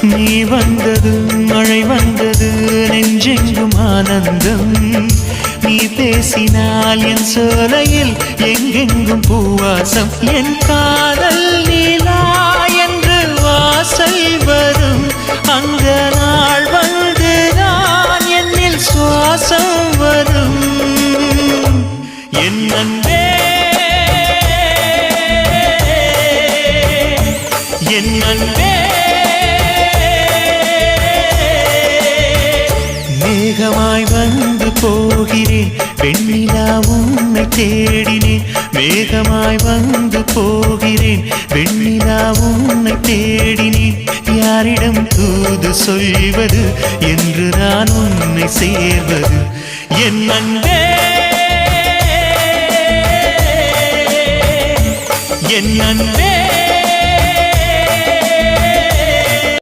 நீ வந்தது மழை வந்தது நெஞ்செங்கும் ஆனந்தம் நீ பேசினால் என் சோலையில் எங்கெங்கும் பூவாசம் என் காதல் நீலா என்று வாசல் வரும் அந்த நாள் வந்து நான் என்னில் சுவாசம் வரும் என் அன்பே என் அன்பே மேகமாய் வந்து போகிறேன் வெண்ணிலா உன்னை தேடினேன் மேகமாய் வந்து போகிறேன் வெண்ணிலா உன்னை தேடினேன் யாரிடம் தூது சொல்வது என்று நான் உன்னை சேர்வது என் அன்பே என் அன்பே